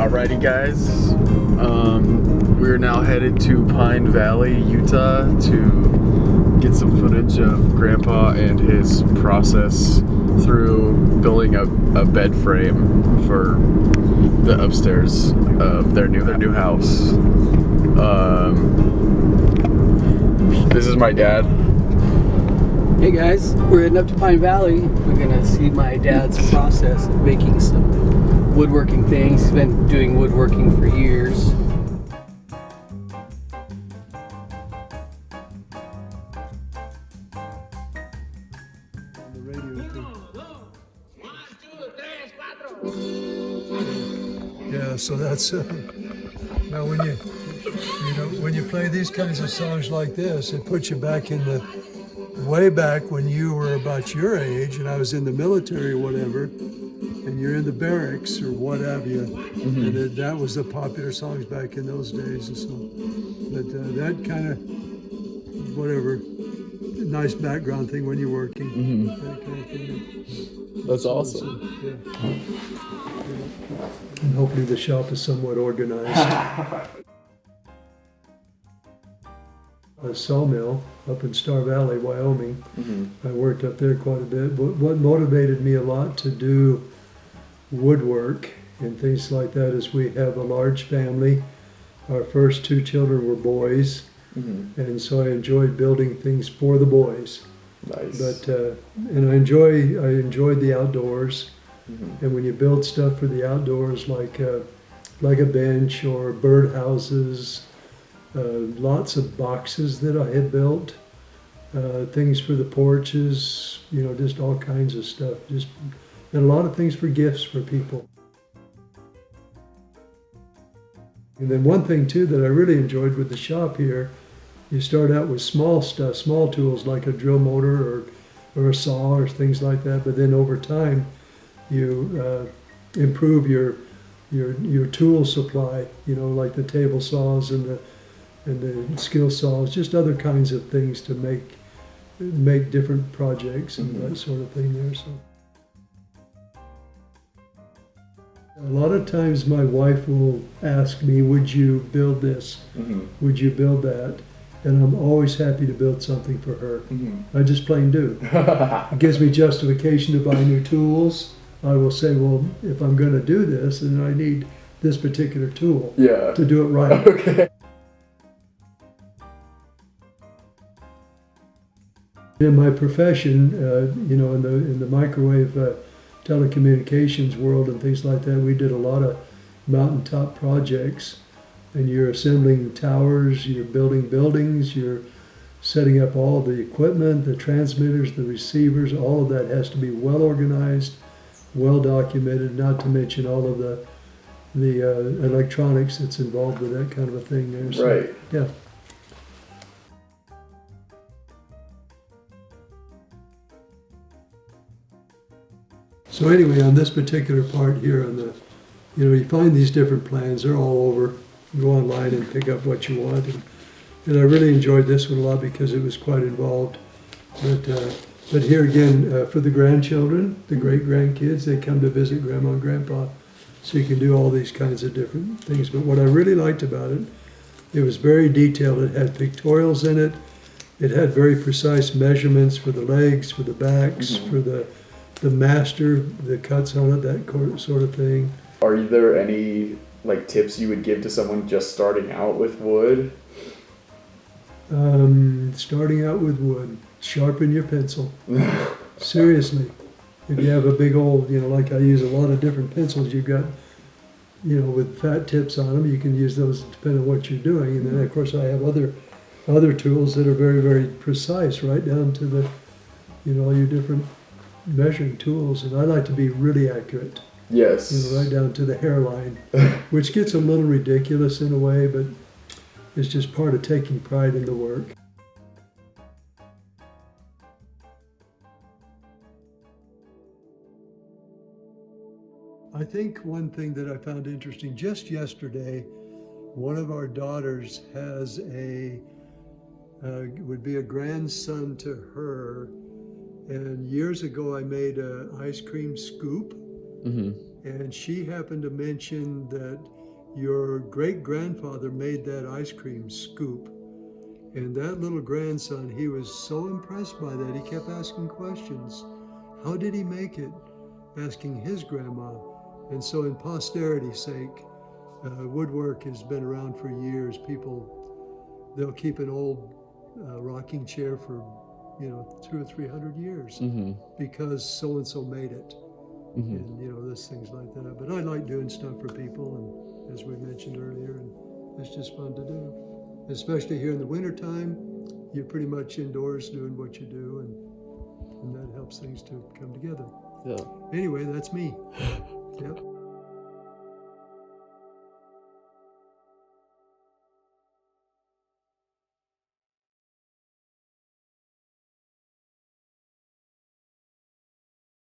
Alrighty guys, we're now headed to Pine Valley, Utah to get some footage of Grandpa and his process through building a bed frame for the upstairs of their new house. This is my dad. Hey guys, we're heading up to Pine Valley. We're gonna see my dad's process of making some woodworking things. He's been doing woodworking for years. Yeah, so that's now when you play these kinds of songs like this, it puts you back in the way back when you were about your age and I was in the military or whatever, and you're in the barracks or what have you. Mm-hmm. And that was the popular songs back in those days. And so, but that kind of whatever, nice background thing when you're working. Mm-hmm. That kind of thing. That's awesome. Yeah. And hopefully the shop is somewhat organized. A sawmill up in Star Valley, Wyoming. Mm-hmm. I worked up there quite a bit. But what motivated me a lot to do woodwork and things like that is we have a large family. Our first two children were boys, mm-hmm. and so I enjoyed building things for the boys. Nice. But and I enjoyed the outdoors. Mm-hmm. And when you build stuff for the outdoors, like a bench or bird houses. Lots of boxes that I had built, things for the porches, just all kinds of stuff. And a lot of things for gifts for people. And then one thing too that I really enjoyed with the shop here, you start out with small stuff, small tools like a drill motor or a saw or things like that. But then over time, you improve your tool supply. Like the table saws and the skill saws, just other kinds of things to make different projects and mm-hmm. that sort of thing there. So a lot of times my wife will ask me, would you build this? Mm-hmm. Would you build that? And I'm always happy to build something for her. Mm-hmm. I just plain do. It gives me justification to buy new tools. I will say, well, if I'm going to do this, then I need this particular tool to do it right. Okay. In my profession, in the microwave telecommunications world and things like that, we did a lot of mountaintop projects. And you're assembling towers, you're building buildings, you're setting up all the equipment, the transmitters, the receivers. All of that has to be well organized, well documented. Not to mention all of the electronics that's involved with that kind of a thing there. So, right. Yeah. So anyway, on this particular part here, you find these different plans. They're all over. You go online and pick up what you want. And I really enjoyed this one a lot because it was quite involved. But here again, for the grandchildren, the great-grandkids, they come to visit Grandma and Grandpa. So you can do all these kinds of different things. But what I really liked about it, it was very detailed. It had pictorials in it. It had very precise measurements for the legs, for the backs, mm-hmm. for the master, the cuts on it, that sort of thing. Are there any tips you would give to someone just starting out with wood? Starting out with wood, sharpen your pencil. Seriously. If you have a big old, like I use a lot of different pencils, you've got, with fat tips on them, you can use those depending on what you're doing. And then of course I have other tools that are very, very precise, right down to the, all your different measuring tools, and I like to be really accurate. Yes. Right down to the hairline, which gets a little ridiculous in a way, but it's just part of taking pride in the work. I think one thing that I found interesting, just yesterday, one of our daughters has would be a grandson to her. And years ago, I made an ice cream scoop, mm-hmm. and she happened to mention that your great-grandfather made that ice cream scoop. And that little grandson, he was so impressed by that, he kept asking questions. How did he make it? Asking his grandma. And so in posterity's sake, woodwork has been around for years. People, they'll keep an old rocking chair for, 200 or 300 years because so-and-so made it. And, there's things like that. But I like doing stuff for people, and as we mentioned earlier, and it's just fun to do. Especially here in the wintertime, you're pretty much indoors doing what you do, and that helps things to come together. Yeah. Anyway, that's me.